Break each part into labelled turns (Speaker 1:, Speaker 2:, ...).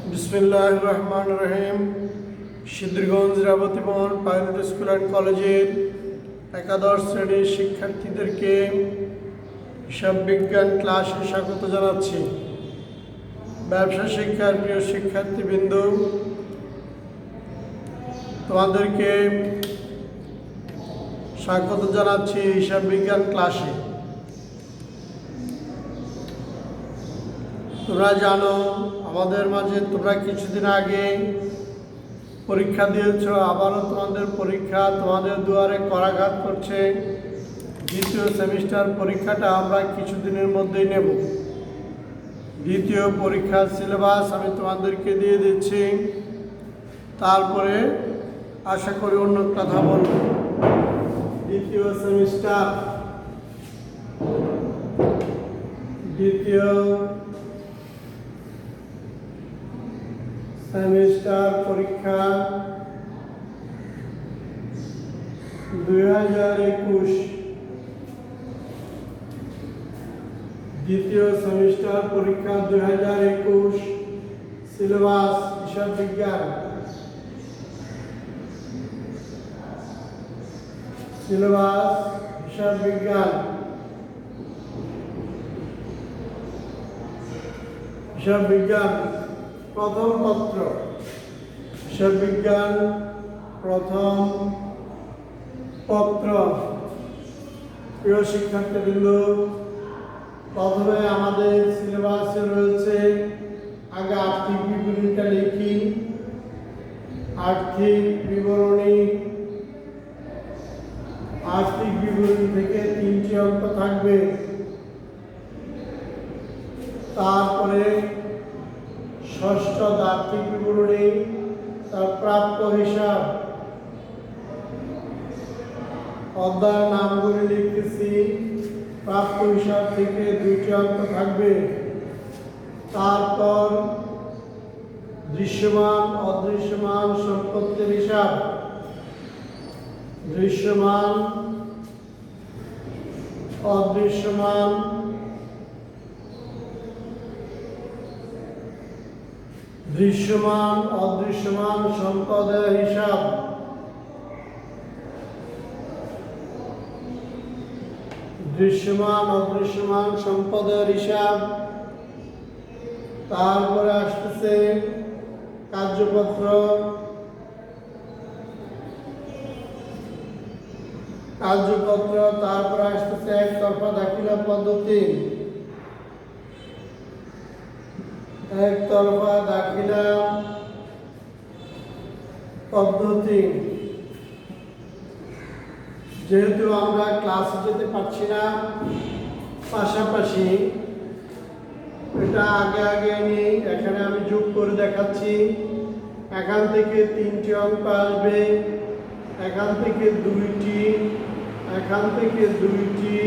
Speaker 1: বিসমিল্লাহির রহমানির রহিম। Siddhirganj রাবতীমোহন pilot school and কলেজের একাদশ শ্রেণীর শিক্ষার্থীদেরকে হিসাব বিজ্ঞান ক্লাসে স্বাগত জানাচ্ছি। ব্যবসা শিক্ষার প্রিয় শিক্ষার্থীবৃন্দ, তোমাদেরকে স্বাগত জানাচ্ছি হিসাব বিজ্ঞান ক্লাসে। তোমরা জানো, আমাদের মাঝে তোমরা কিছুদিন আগে পরীক্ষা দিয়েছ, আবারও তোমাদের পরীক্ষা তোমাদের দুয়ারে করাঘাত করছে। দ্বিতীয় সেমিস্টার পরীক্ষাটা আমরা কিছুদিনের মধ্যেই নেব। দ্বিতীয় পরীক্ষার সিলেবাস আমি তোমাদেরকে দিয়ে দিচ্ছি, তারপরে আশা করি অন্য কথা বলব। দ্বিতীয় সেমিস্টার পরীক্ষা 2021। দ্বিতীয় সেমিস্টার পরীক্ষা 2021। সিলেবাস হিসাব বিজ্ঞান। হিসাব বিজ্ঞান প্রথম পত্র। হিসাব বিজ্ঞান প্রথম পত্র। প্রিয় শিক্ষার্থীবৃন্দ, প্রথমে আমাদের সিলেবাসে রয়েছে, আগে আর্থিক বিবরণীটা লিখি। আর্থিক বিবরণী থেকে 3টি অঙ্ক থাকবে। তারপরে ষষ্ঠ আর্থিক বিবরণী, তার প্রাপ্য হিসাব। অধ্যায়ের নামগুলি লিখতেছি। প্রাপ্য হিসাব থেকে 2টি অঙ্ক থাকবে। তারপর দৃশ্যমান অদৃশ্যমান সম্পত্তির হিসাব। দৃশ্যমান অদৃশ্যমান সম্পদের হিসাব। দৃশ্যমান অদৃশ্যমান সম্পদের হিসাব। তারপরে আসতেছে কার্যপত্র। তারপরে আসতেছে একতরফা দাখিলা পদ্ধতি। যেহেতু আমরা ক্লাসে যেতে পারছি না, পাশাপাশি এটা আগে নিই। এখানে আমি যোগ করে দেখাচ্ছি। এখান থেকে 3টি অঙ্ক আসবে, এখান থেকে 2টি, এখান থেকে 2টি,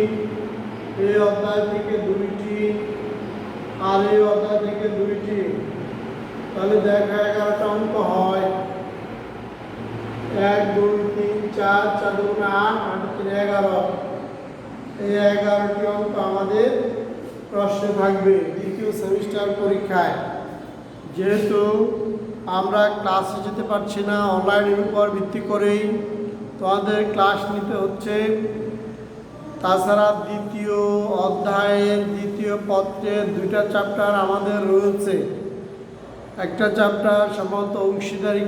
Speaker 1: এই অধ্যায় থেকে 2টি, আর এই অধ্যায় থেকে 2টি। তাহলে দেখো 11টা অঙ্ক হয়। 1 2 3 4 4 2 8 8 3 11। এই 11টি অঙ্ক আমাদের প্রশ্নে থাকবে দ্বিতীয় সেমিস্টার পরীক্ষায়। যেহেতু আমরা ক্লাসে যেতে পারছি না, অনলাইনের উপর ভিত্তি করেই তোমাদের ক্লাস নিতে হচ্ছে। তাছাড়া দ্বিতীয় অধ্যায়ের দ্বিতীয় পত্রের 2টা চ্যাপ্টার আমাদের রয়েছে। একটা চ্যাপ্টার সম্ভবত অংশীদারি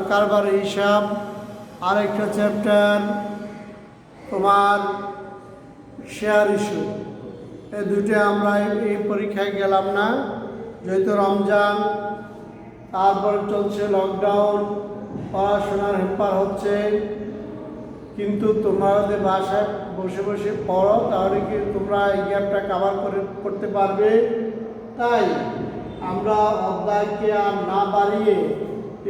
Speaker 1: কারবারের হিসাব, আর একটা চ্যাপ্টার তোমার শেয়ার ইস্যু। এই 2টা আমরা এই পরীক্ষায় গেলাম না, যেহেতু রমজান, তারপর চলছে লকডাউন, পড়াশোনার হেম্পার হচ্ছে। কিন্তু তোমরা যদি বাসায় বসে বসে পড়ো, তাহলে কি তোমরা এই গ্যাপটা কাভার করতে পারবে। তাই আমরা অধ্যায়কে আর না বাড়িয়ে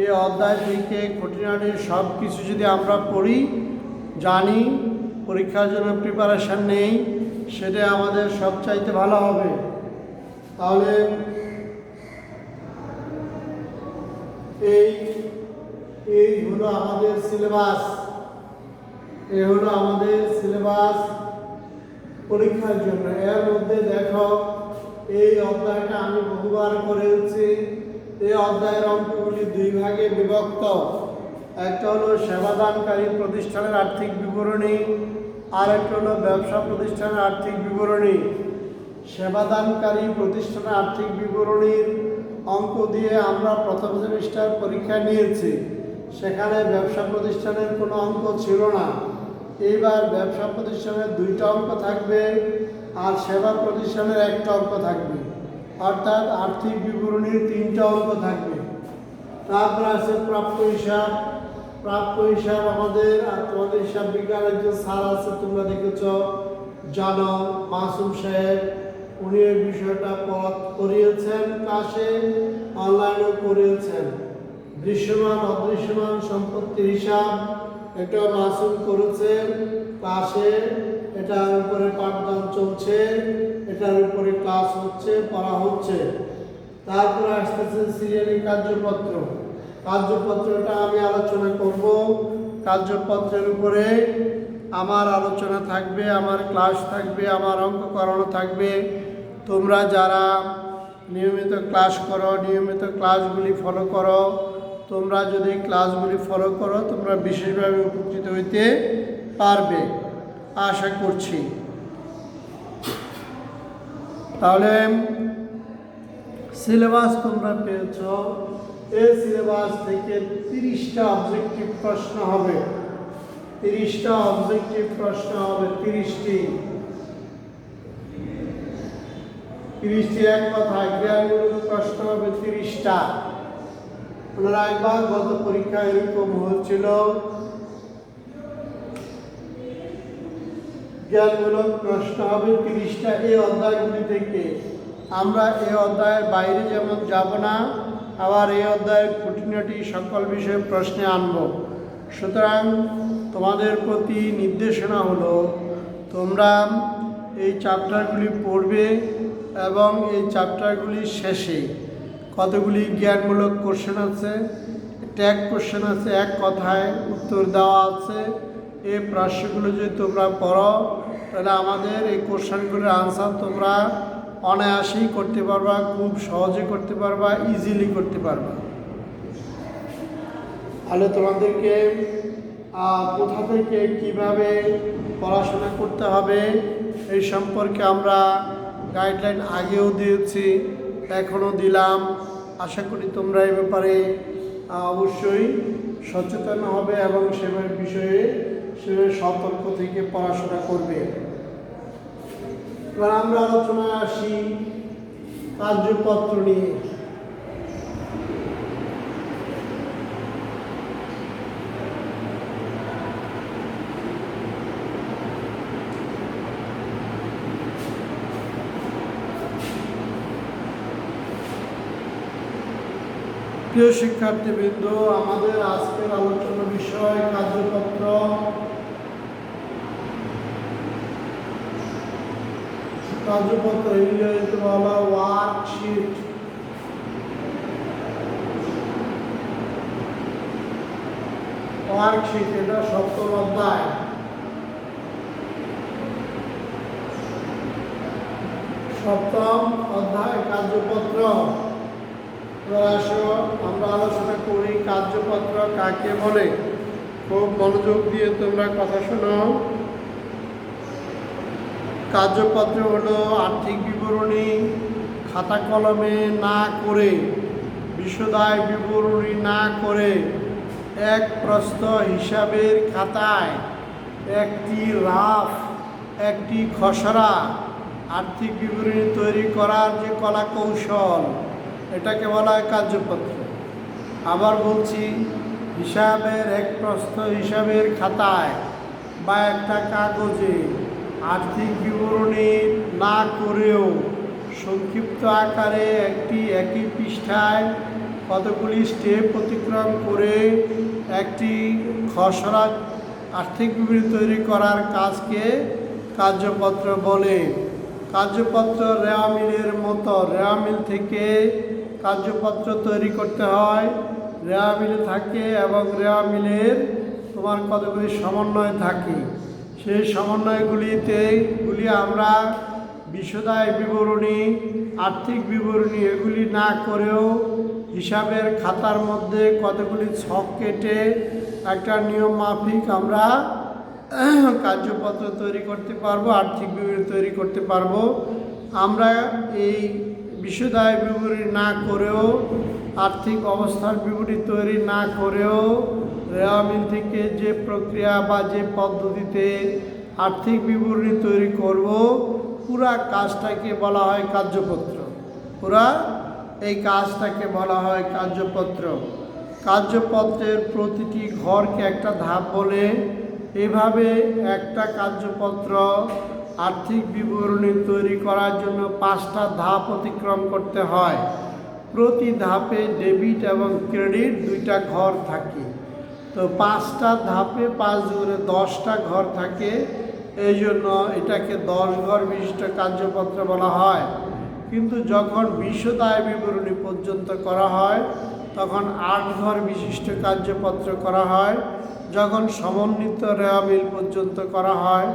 Speaker 1: এই অধ্যায় থেকে খুঁটিনাটি সব কিছু যদি আমরা পড়ি, জানি, পরীক্ষার জন্য প্রিপারেশান নেই, সেটা আমাদের সবচাইতে ভালো হবে। তাহলে এই হলো আমাদের সিলেবাস। পরীক্ষার জন্য। এর মধ্যে দেখো, এই অধ্যায়টা আমি বহুবার করেছি, এই অধ্যায়ের অঙ্কগুলি দুই ভাগে বিভক্ত। একটা হলো সেবাদানকারী প্রতিষ্ঠানের আর্থিক বিবরণী, আর একটা হলো ব্যবসা প্রতিষ্ঠানের আর্থিক বিবরণী। সেবাদানকারী প্রতিষ্ঠানের আর্থিক বিবরণীর অঙ্ক দিয়ে আমরা প্রথম সেমিস্টার পরীক্ষা নিয়েছি, সেখানে ব্যবসা প্রতিষ্ঠানের কোনো অঙ্ক ছিল না। এইবার ব্যবসা প্রতিষ্ঠানের 2টা অঙ্ক থাকবে আর সেবা প্রতিষ্ঠানের 1টা অঙ্ক থাকবে, অর্থাৎ আর্থিক বিবরণীর 3টা অঙ্ক থাকবে। তারপর আছে প্রাপ্য হিসাব। প্রাপ্য হিসাব আমাদের আর তোমাদের হিসাব বিজ্ঞানের যে স্যার আছে তোমরা দেখেছ, জানো, মাসুম সাহেব, উনি এই বিষয়টা করিয়েছেন ক্লাসে, অনলাইনেও করিয়েছেন। দৃশ্যমান অদৃশ্যমান সম্পত্তির হিসাব, এটা মাসুম করেছেন ক্লাসে, এটার উপরে পাঠদান চলছে, এটার উপরে ক্লাস হচ্ছে, পড়া হচ্ছে। তারপরে আসতেছে সিরিয়ালি কার্যপত্র। কার্যপত্রটা আমি আলোচনা করব। কার্যপত্রের উপরে আমার আলোচনা থাকবে, আমার ক্লাস থাকবে, আমার অঙ্ক করানো থাকবে। তোমরা যারা নিয়মিত ক্লাস করো, নিয়মিত ক্লাসগুলি ফলো করো, তোমরা যদি ক্লাসগুলি ফলো করো তোমরা বিশেষভাবে উপকৃত হইতে পারবে আশা করছি। তাহলে সিলেবাস তোমরা পেয়েছ, এই সিলেবাস থেকে 30টা অবজেক্টিভ প্রশ্ন হবে। 30টা অবজেক্টিভ প্রশ্ন হবে, 30টি এক কথায় জ্ঞানমূলক প্রশ্ন হবে 30টা। আপনারা একবার গত পরীক্ষা এরকম হয়েছিল, জ্ঞানমূলক প্রশ্ন হবে 30টা এই অধ্যায়গুলি থেকে। আমরা এই অধ্যায়ের বাইরে যেমন যাব না, আবার এই অধ্যায়ের খুঁটিনাটি সকল বিষয়ে প্রশ্নে আনব। সুতরাং তোমাদের প্রতি নির্দেশনা হলো তোমরা এই চ্যাপ্টারগুলি পড়বে এবং এই চ্যাপ্টারগুলির শেষে কতগুলি জ্ঞানমূলক কোশ্চেন আছে, ট্যাগ কোশ্চেন আছে, এক কথায় উত্তর দেওয়া আছে। এই প্রশ্নগুলো যদি তোমরা পড়ো তাহলে আমাদের এই কোশ্চেনগুলোর আনসার তোমরা অনায়াসেই করতে পারবা, খুব সহজে করতে পারবা, ইজিলি করতে পারবা। তাহলে তোমাদেরকে কোথা থেকে কিভাবে পড়াশোনা করতে হবে এই সম্পর্কে আমরা গাইডলাইন আগেও দিয়েছি, এখনও দিলাম। আশা করি তোমরা এই ব্যাপারে অবশ্যই সচেতন হবে এবং সে বিষয়ে সতর্ক থেকে পড়াশোনা করবে। এবার আমরা আলোচনায় আসি কার্যপত্র নিয়ে। প্রিয় শিক্ষার্থীবৃন্দ, আমাদের আজকের আলোচনা বিষয় কার্যপত্র। কার্যপত্র ইংরেজিতে বলা ওয়ার্কশিট। ওয়ার্কশিট এটা 7ম অধ্যায়। সপ্তম অধ্যায় কার্যপত্র। আসো আমরা আলোচনা করি কার্যপত্র কাকে বলে। খুব মনোযোগ দিয়ে তোমরা কথা শোনো। কার্যপত্র হলো আর্থিক বিবরণী খাতা কলমে না করে, বিশদায় বিবরণী না করে, এক প্রস্থ হিসাবের খাতায় একটি রাফ, একটি খসড়া আর্থিক বিবরণী তৈরি করার যে কলা কৌশল, এটাকে বলা হয় কার্যপত্র। আবার বলছি, হিসাবের এক প্রস্থ হিসাবের খাতায় বা একটা কাগজে আর্থিক বিবরণী না করেও সংক্ষিপ্ত আকারে একই পৃষ্ঠায় কতগুলি স্টেপ অতিক্রম করে একটি খসড়া আর্থিক বিবরণী তৈরি করার কাজকে কার্যপত্র বলে। কার্যপত্র রেওয়া মিলের মতো, রেওয়া মিল থেকে কার্যপত্র তৈরি করতে হয়, রেওয়া মিলে থাকে এবং রেওয়া মিলের তোমার কতগুলি সমন্বয় থাকে। সেই সমন্বয়গুলি আমরা বিশদায় বিবরণী, আর্থিক বিবরণী এগুলি না করেও হিসাবের খাতার মধ্যে কতগুলি ছক কেটে একটা নিয়ম মাফিক আমরা কার্যপত্র তৈরি করতে পারবো, আর্থিক বিবরণী তৈরি করতে পারবো। আমরা এই বিশদায় বিবরণী না করেও, আর্থিক অবস্থার বিবরণী তৈরি না করেও রেওয়া মিল থেকে যে প্রক্রিয়া বা যে পদ্ধতিতে আর্থিক বিবরণী তৈরি করব, পুরা কাজটাকে বলা হয় কার্যপত্র। পুরা এই কাজটাকে বলা হয় কার্যপত্র। কার্যপত্রের প্রতিটি ঘরকে একটা ধাপ বলে। এভাবে একটা কার্যপত্র আর্থিক বিবরণী তৈরি করার জন্য 5টা ধাপ অতিক্রম করতে হয়। প্রতি ধাপে ডেবিট এবং ক্রেডিট 2টা ঘর থাকে। তো 5টা ধাপে 5 দুগুণে 10টা ঘর থাকে। এই জন্য এটাকে 10 ঘর বিশিষ্ট কার্যপত্র বলা হয়। কিন্তু যখন বিশদায় বিবরণী পর্যন্ত করা হয় তখন 8 ঘর বিশিষ্ট কার্যপত্র করা হয়। যখন সমন্বিত রেওয়া মিল পর্যন্ত করা হয়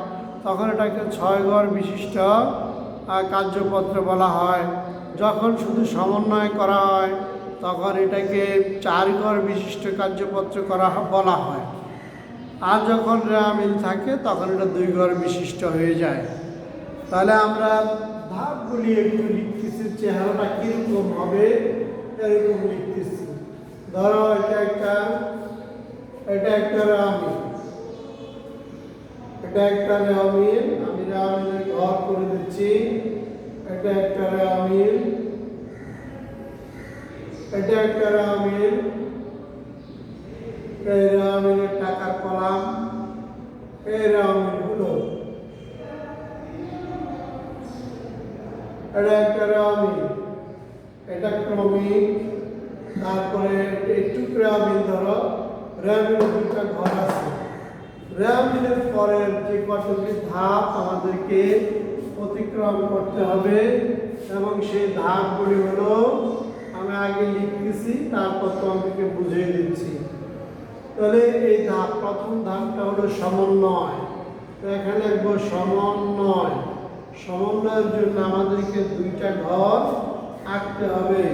Speaker 1: তখন এটাকে 6 ঘর বিশিষ্ট কার্যপত্র বলা হয়। যখন শুধু সমন্বয় করা হয় তখন এটাকে 4 ঘর বিশিষ্ট কার্যপত্র বলা হয়। আর যখন রেওয়া মিল থাকে তখন এটা 2 ঘর বিশিষ্ট হয়ে যায়। তাহলে আমরা ধাপগুলি একটু লিখতেছি, চেহারাটা কীরকম হবে এরকম লিখতেছি। ধরো এটা একটা রেওয়া মিল, এটা একটা রেওয়া মিল, আমি রেওয়া মিলের ঘর করে দিচ্ছি। এটা একটা রেওয়া মিল, এটা একটা রেওয়া মিল, এই রেওয়া মিলের টাকার কলাম, এই রেওয়া মিলগুলো। এটা একটা রেওয়া মিল, এটা ক্রমিক। তারপরে একটু রেওয়া মিল, ধরো রেওয়া মিলের 2টা ঘর আছে। রেওয়া মিলের পরের যে কতগুলি ধাপ আমাদেরকে অতিক্রম করতে হবে এবং সেই ধাপগুলি হলো, আমি আগে লিখতেছি তারপর তোমাদেরকে বুঝিয়ে দিচ্ছি। তাহলে এই ধাপ, প্রথম ধাপটা হলো সমন্বয়। তো এখানে লিখবো সমন্বয়। সমন্বয়ের জন্য আমাদেরকে 2টা ঘর আঁকতে হবে।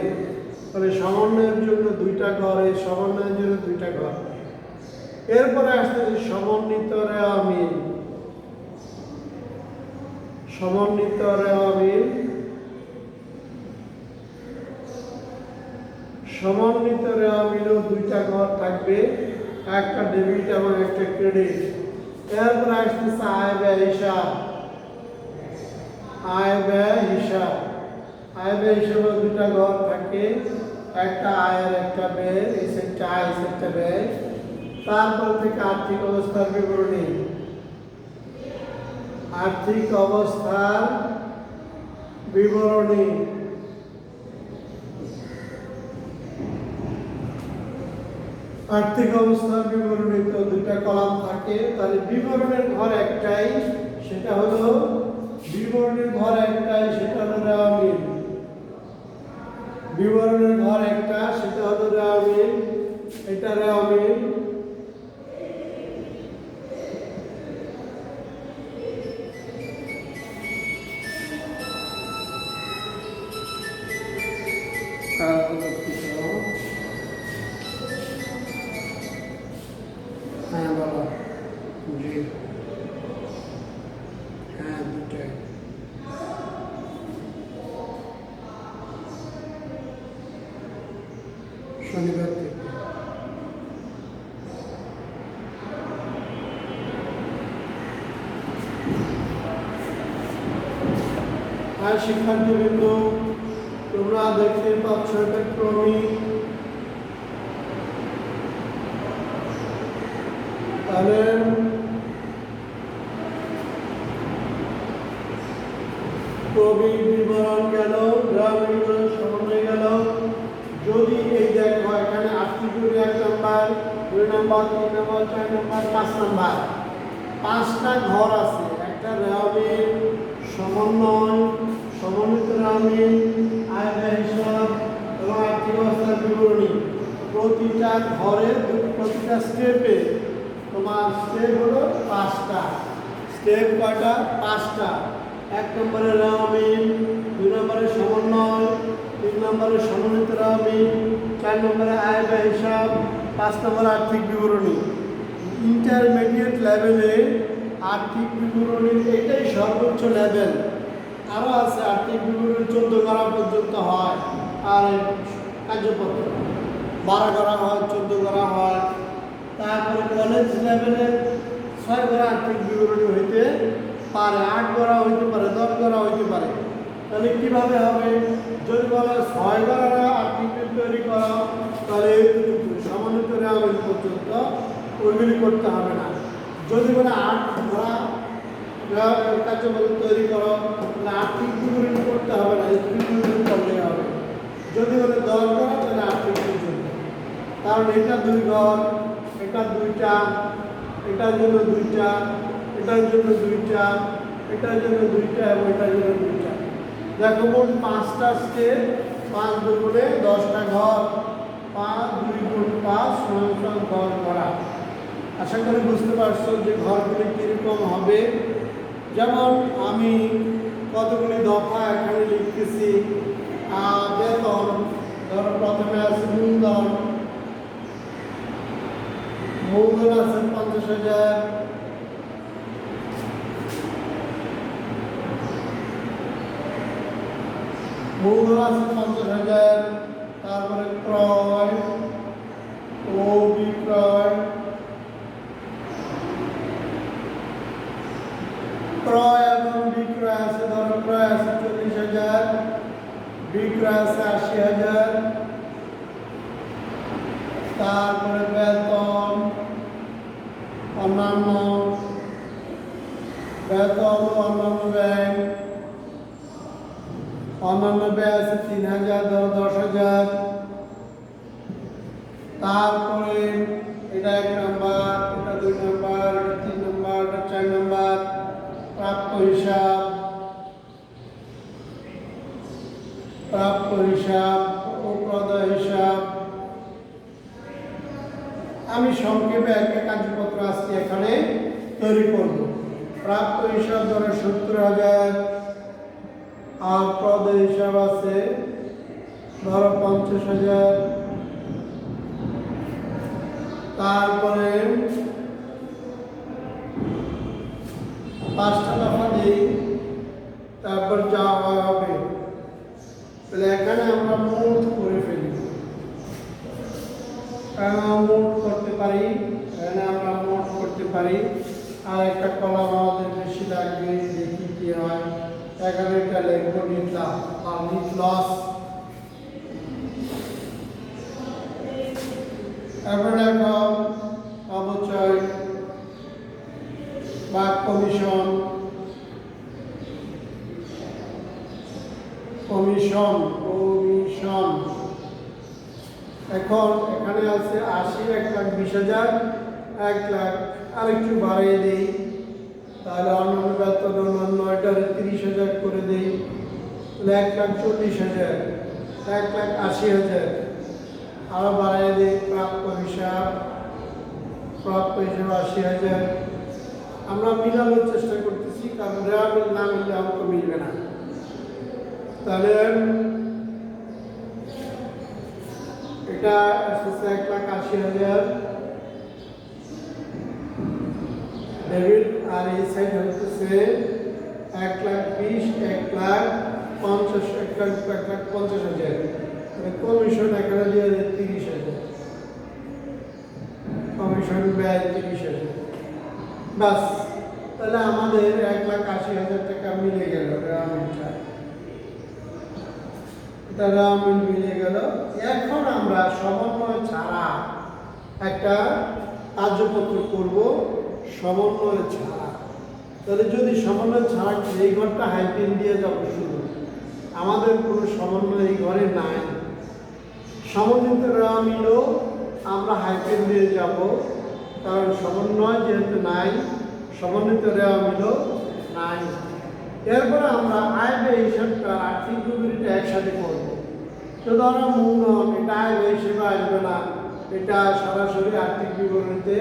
Speaker 1: তাহলে সমন্বয়ের জন্য 2টা ঘর, এই সমন্বয়ের জন্য 2টা ঘর। এরপরে আসতেছে সমন্বিত রেওয়া মিল। সমন্বিত রেওয়া মিল, সমন্বিত রেওয়া মিলও 2টা ঘর থাকবে, একটা ডেবিট এবং একটা ক্রেডিট। এরপরে আসতেছে আয় ব্যয় হিসাব। আয় ব্যয় হিসাব, আয় ব্যয় হিসাবে 2টা ঘর থাকে, একটা আয়ের একটা ব্যয়, এই সেটটা আয়, সেটটা ব্যয়। তারপর থেকে আর্থিক অবস্থার বিবরণী। আর্থিক অবস্থার বিবরণী, আর্থিক অবস্থার বিবরণী তো 2টা কলাম থাকে। তাহলে বিবরণের ঘর একটাই, সেটা হলো বিবরণের ঘর একটাই, সেটা হলো রেওয়া মিল। বিবরণের ঘর একটা, সেটা হলো রেওয়া মিল। এটা রেওয়া মিল। হ্যাঁ বলো। জি হ্যাঁ, 2টাই। শনিবার থেকে। আর শিক্ষার্থীবৃন্দ, তোমরা দেখতে পাচ্ছ এটা ক্রমিক। তাহলে ক্রমিক বিবরণ গেল, রেওয়া মিল সমন্বয় গেল। যদি এই দেখো এখানে আর্থিক বিবরণী 1 number, 2 number, 3 number, 4 number, 5 number, 5টা ঘর আছে। একটা রেওয়া মিল, সমন্বয়, সমন্বিত রেওয়া মিল, আয় ব্যয় হিসাব এবং আর্থিক অবস্থার বিবরণী। প্রতিটা ঘরের প্রতিটা স্টেপে তোমার স্টেপ হলো 5টা। স্টেপ কয়টা? 5টা। 1 নম্বরে রেওয়া মিল, 2 নম্বরে সমন্বয়, 3 নম্বরে সমন্বিত রেওয়ামিল, 4 নম্বরে আয় ব্যয় হিসাব, 5 নম্বরে আর্থিক বিবরণী। ইন্টারমিডিয়েট লেভেলে আর্থিক বিবরণীর এটাই সর্বোচ্চ লেভেল। আরও আছে আর্থিক বিবরণী 14 গড়া পর্যন্ত হয়, আর কার্যপত্র 12 গড়া হয়, 14 গড়া হয়। তারপরে কলেজ লেভেলে 6 গড়া আর্থিক বিবরণী হইতে পারে, 8 গড়া হইতে পারে, 10 গড়া হইতে পারে। তাহলে কীভাবে হবে? যদি বলে 6 গড়া আর্থিক বিবরণী তৈরি করা, তাহলে সমন্বিত রেওয়ামিল পর্যন্ত ওইগুলি করতে হবে না। যদি বলে 8 গড়া কার্যপত্র তৈরি করো, তাহলে আর্থিক বিবরণী করতে হবে না, বিবরণী করলেই হবে। যদি বলে 10 গড়া, তাহলে আর্থিক বিবরণী, কারণ এটা 2 ঘর, এটা 2টা, এটার জন্য 2টা, এটার জন্য 2টা, এটার জন্য 2টা এবং এটার জন্য 2টা। দেখো মোট 5টা স্টেপ, 5 দুগুণে 10টা ঘর, 5 2 গুণ 5 সমান 10 করা। আশা করি বুঝতে পারছো যে ঘরগুলি কীরকম হবে। যেমন আমি কতগুলি দফা এখানে লিখতেছি। বেতন ধরো প্রথমে আছে মূলধন, মূলধন আছে 50,000, মূলধন আছে 50,000। তারপরে ক্রয় ও বিক্রয়, ক্রয় এবং বিক্রয় আছে, ধরো ক্রয় আছে 40,000, বিক্রয় আছে 80,000। তারপরে বেতন, অন্যান্য বেতন, অন্যান্য ব্যয়, অন্যান্য ব্যয় আছে 3,000, ধরো 10,000। তারপরে এটা 1 নম্বর, এটা 2 নম্বর, এটা 3 নম্বর, এটা 4 নম্বর। প্রাপ্য হিসাব, প্রাপ্য হিসাব ও প্রদায় হিসাব। আমি সংক্ষেপে একটা কার্যপত্র আজকে এখানে তৈরি করব। প্রাপ্য হিসাব ধরো 70,000, আর প্রদায় হিসাব আছে ধরো 50,000। তারপরে 5টা দফা দিই, তারপর যা হবে। তাহলে এখানে আমরা মোট করে ফেলি, মোট করতে পারি, এখানে আমরা মোট করতে পারি। আর একটা কলাম আমাদের বেশি লাগবে, দেখি কি হয়। এখানে একটা লিখবো নিট লাভ আর নিট লস। তারপরে লেখো অবচয় বা কমিশন, কমিশন, কমিশন। এখন এখানে আছে 80, 1,20,000, 1 লাখ। আর একটু বাড়িয়ে দিই, তাহলে অন্যান্য বেতন অন্যান্য এটারে 30,000 করে দিই, তাহলে 1,40,000, 1,80,000। আরও বাড়িয়ে দিই, প্রাপ্য হিসাব, প্রাপ্য হিসাব 80,000। আমরা মিলানোর চেষ্টা করতেছি, কারণ রেওয়ামিল না মিললে অঙ্ক মিলবে না। তাহলে এটা আসছে 1,80,000 ডেবিট, আর এই সাইড হচ্ছে 1,20,000, 1,50,000। কমিশন এখানে দিয়ে 30,000, কমিশন ব্যয় 30,000। বাস, তাহলে আমাদের 1,80,000 টাকা মিলে গেল রেওয়ামিলটা। এটা রেওয়ামিল মিলে গেল। এখন আমরা সমন্বয় ছাড়া একটা কার্যপত্র করব, সমন্বয় ছাড়া। তাহলে যদি সমন্বয় ছাড়া এই ঘরটা হাইপেন দিয়ে যাব, শুধু আমাদের কোনো সমন্বয় এই ঘরে নাই। সমন্বিত রেওয়ামিলও আমরা হাইপেন দিয়ে যাব, কারণ সমন্বয় যেহেতু নাই, সমন্বিত রেওয়ামিলও নাই। এরপরে আমরা আয় ব্যয় হিসাবটা, আর্থিক বিবরণীটা একসাথে করব। তো ধরো মূলধন, এটা আয় ব্যয় হিসেবে আসবে না, এটা সরাসরি আর্থিক বিবরণীতে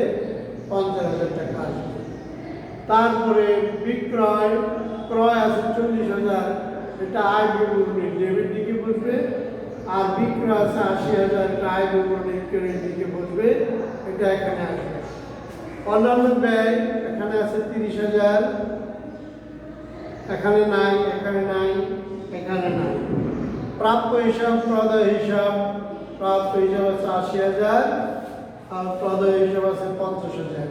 Speaker 1: 50,000 টাকা আসবে। তারপরে বিক্রয়, ক্রয় আছে 40,000, এটা আয় বিবরণী ডেবিট দিকে বসবে, আর বিক্রয় আছে ৮০,০০০, এটা আয় বিবরণীর দিকে বসবে, এটা এখানে আসবে। অন্যান্য ব্যয় এখানে আছে ৩০,০০০, এখানে নাই, এখানে নাই, এখানে নাই। প্রাপ্য হিসাব, প্রদায় হিসাব, প্রাপ্য হিসাব আছে ৮০,০০০ আর প্রদায় হিসাব আছে ৫০,০০০।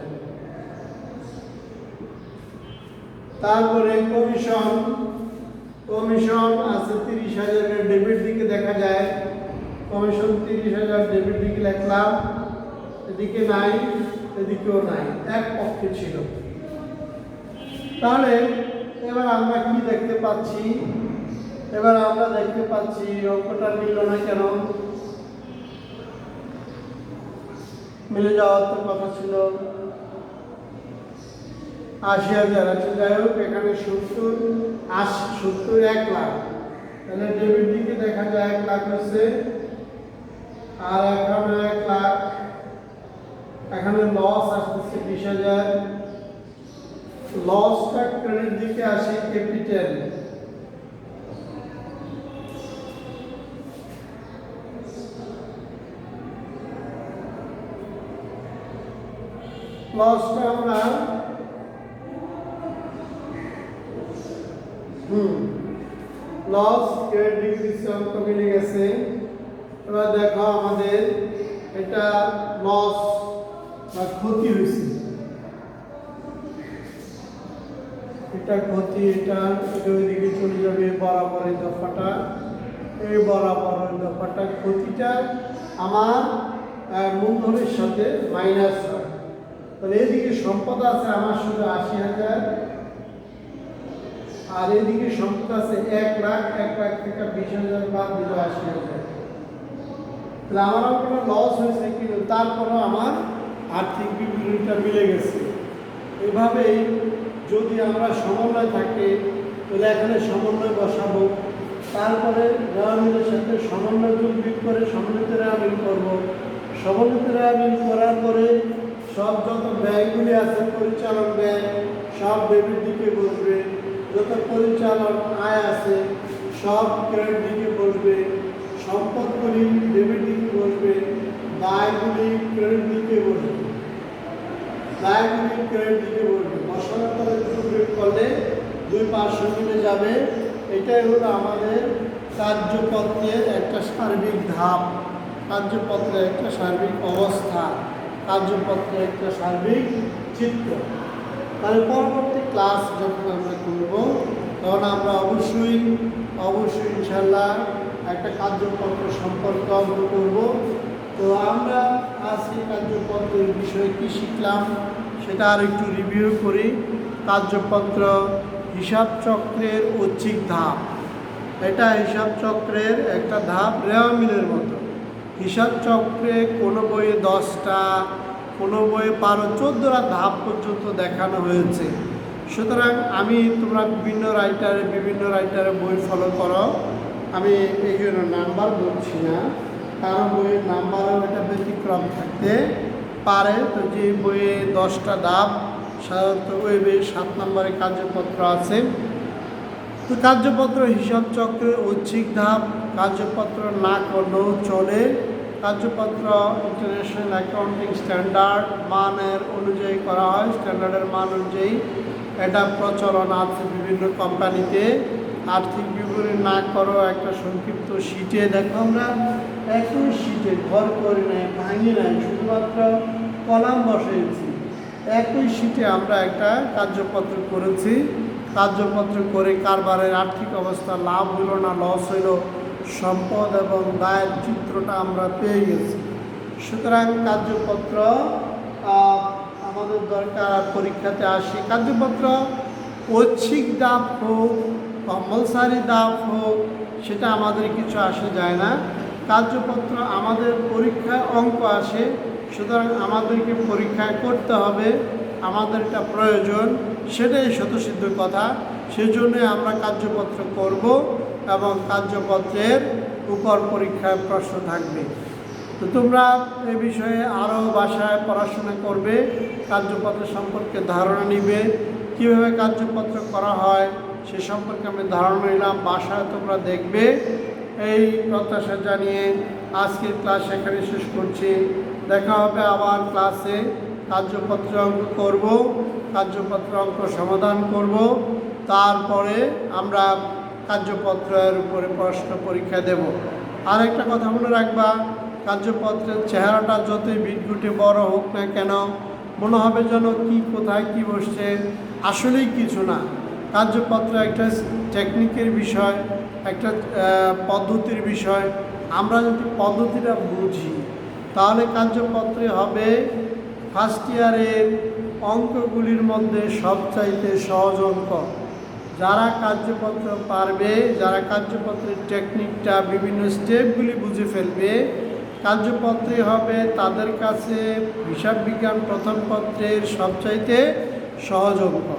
Speaker 1: তারপরে কমিশন, কমিশন আছে ৩০,০০০, ডেবিট দিকে দেখা যায়, কমিশন ৩০,০০০ ডেবিট দিকে লিখলাম, এদিকে নাই, এদিকেও নাই, এক পক্ষে ছিল। তাহলে এবার আমরা কি দেখতে পাচ্ছি? এবার আমরা দেখতে পাচ্ছি অঙ্কটা মিলল না কেন? মিলে যাওয়ার তো কথা ছিল। ৮০,০০০ আছে, যাই হোক এখানে ৭০ ১ লাখ, তাহলে ডেবিট দিকে দেখা যায় ১ লাখ হচ্ছে, আর এখানে ১ লাখ, এখানে লস আসতেছে ২০,০০০, লসটা ক্রেডিট দিকে আসে ক্যাপিটাল, লসটা আমরা লস ক্রেডিট দিকে অঙ্ক মিলে গেছে। এবার দেখো আমাদের এটা লস বা ক্ষতি হয়েছে, এটা ক্ষতি, এটা ওইদিকে চলে যাবে বরাবর, এই দফাটা, এই বরাবর ওই দফাটা, ক্ষতিটা আমার মূলধনের সাথে মাইনাস হয়। তাহলে এদিকে সম্পদ আছে আমার শুধু ৮০,০০০, আর এদিকে সম্পদ আছে ১ লাখ, ১ লাখ থেকে ২০,০০০ বাদ দিল ৮০,০০০। তাহলে আমার কোনো লস হয়েছে, কিন্তু তারপরও আমার আর্থিক বিবরণীটা মিলে গেছে। এভাবেই যদি আমরা সমন্বয় থাকে, তাহলে এখানে সমন্বয় বসাবো, তারপরে রেওয়ামিলের সাথে সমন্বয় যোগ করে সমন্বিত রেওয়ামিল করবো। সমন্বিত রেওয়ামিল করার পরে সব যত ব্যয়গুলি আছে, পরিচালন ব্যয়, সব ডেবিট দিকে বসবে। যত পরিচালন আয় আছে সব ক্রেডিট দিকে বসবে, সম্পদগুলি ডেবিট দিকে বসবে, দায়গুলি ক্রেডিট দিকে বসবে, দায়গুলি ক্রেডিট দিকে বসবে। বসানোর পরে যোগ করলে দুই পার্শ্ব মিলে যাবে। এটাই হলো আমাদের কার্যপত্রের একটা সার্বিক ধাপ, কার্যপত্রের একটা সার্বিক অবস্থা, কার্যপত্রের একটা সার্বিক চিত্র। তাহলে পরবর্তী ক্লাস যখন আমরা করব, তখন আমরা অবশ্যই ইনশাল্লাহ একটা কার্যপত্র সম্পর্কে অঙ্ক করব। তো আমরা আজকে কার্যপত্রের বিষয়ে কী শিখলাম সেটা আর একটু রিভিউ করি। কার্যপত্র হিসাব চক্রের ঐচ্ছিক ধাপ, এটা হিসাব চক্রের একটা ধাপ, রেওয়ামিলের মতো। হিসাব চক্রে কোনো বইয়ে 10টা, কোনো বইয়ে 12, 14টা ধাপ পর্যন্ত দেখানো হয়েছে। সুতরাং তোমরা বিভিন্ন রাইটারের বই ফলো করো। আমি এই জন্য নাম্বার বলছি না, কারণ বইয়ের নাম্বারও এটা ব্যতিক্রম থাকতে পারে। তো যে বইয়ে 10টা ধাপ, সাধারণত ওই বইয়ে 7 নম্বরে কার্যপত্র আছে। তো কার্যপত্র হিসাব চক্রের ঐচ্ছিক ধাপ, কার্যপত্র না করলেও চলে। কার্যপত্র ইন্টারন্যাশনাল অ্যাকাউন্টিং স্ট্যান্ডার্ড মানের অনুযায়ী করা হয়, স্ট্যান্ডার্ডের মান অনুযায়ী এটা প্রচলন আছে বিভিন্ন কোম্পানিতে। আর্থিক বিবরণী না করো একটা সংক্ষিপ্ত শিটে, দেখো আমরা একই শিটে ঘর করে নেই, ভাঙি নাই, শুধুমাত্র কলাম বসিয়েছি। একই শিটে আমরা একটা কার্যপত্র করেছি। কার্যপত্র করে কারবারের আর্থিক অবস্থা, লাভ হইল না লস হইল, সম্পদ এবং দায়ের চিত্রটা আমরা পেয়ে গেছি। সুতরাং কার্যপত্র আমাদের দরকার। পরীক্ষাতে আসি, কার্যপত্র ঐচ্ছিক ধাপ হোক, কম্পালসারি ধাপ হোক, সেটা আমাদের কিছু আসে যায় না। কার্যপত্র আমাদের পরীক্ষায় অঙ্ক আসে, সুতরাং আমাদেরকে পরীক্ষায় করতে হবে, আমাদের এটা প্রয়োজন, সেটাই স্বতঃসিদ্ধ কথা। সেজন্য আমরা কার্যপত্র করব এবং কার্যপত্রের উপর পরীক্ষায় প্রশ্ন থাকবে। তো তোমরা এ বিষয়ে আরও বাসায় পড়াশোনা করবে, কার্যপত্র সম্পর্কে ধারণা নিবে, কীভাবে কার্যপত্র করা হয় সে সম্পর্কে আমি ধারণা নিলাম। বাসায় তোমরা দেখবে এই প্রত্যাশা জানিয়ে আজকের ক্লাস এখানে শেষ করছি। দেখা হবে আবার ক্লাসে। কার্যপত্র অঙ্ক করব, কার্যপত্র অঙ্ক সমাধান করব, তারপরে আমরা কার্যপত্রের উপরে প্রশ্ন পরীক্ষা দেব। আর একটা কথা মনে রাখবা, কার্যপত্রের চেহারাটা যতই বিটগুটে বড় হোক না কেন, মনে হবে যেন কি কোথায় কি বসছে, আসলেই কিছু না। কার্যপত্র একটা টেকনিকের বিষয়, একটা পদ্ধতির বিষয়। আমরা যদি পদ্ধতিটা বুঝি তাহলে কার্যপত্রে হবে ফার্স্ট ইয়ারের অঙ্কগুলির মধ্যে সবচাইতে সহজ অঙ্ক। যারা কার্যপত্র পারবে, যারা কার্যপত্রের টেকনিকটা বিভিন্ন স্টেপগুলি বুঝে ফেলবে, কার্যপত্রে হবে তাদের কাছে হিসাব বিজ্ঞান প্রথম পত্রের সবচাইতে সহজ অঙ্ক।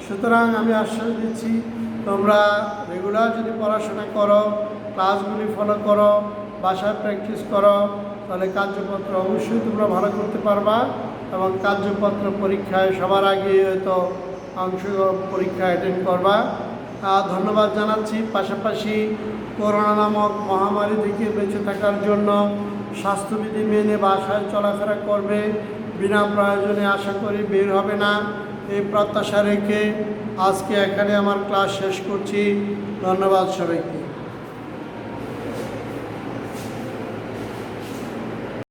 Speaker 1: সুতরাং আমি আশ্বাস দিচ্ছি, তোমরা রেগুলার যদি পড়াশোনা করো, ক্লাসগুলি ফলো করো, বাসায় প্র্যাকটিস করো, তাহলে কার্যপত্র অবশ্যই তোমরা ভালো করতে পারবা এবং কার্যপত্র পরীক্ষায় সবার আগে হয়তো পরীক্ষা অ্যাটেন্ড করবা। ধন্যবাদ জানাচ্ছি। পাশাপাশি করোনা নামক মহামারী থেকে বেঁচে থাকার জন্য স্বাস্থ্যবিধি মেনে বাসায় চলাফেরা করবে, বিনা প্রয়োজনে আশা করি বের হবে না, এই প্রত্যাশা রেখে আজকে এখানে আমার ক্লাস শেষ করছি। ধন্যবাদ সবাইকে।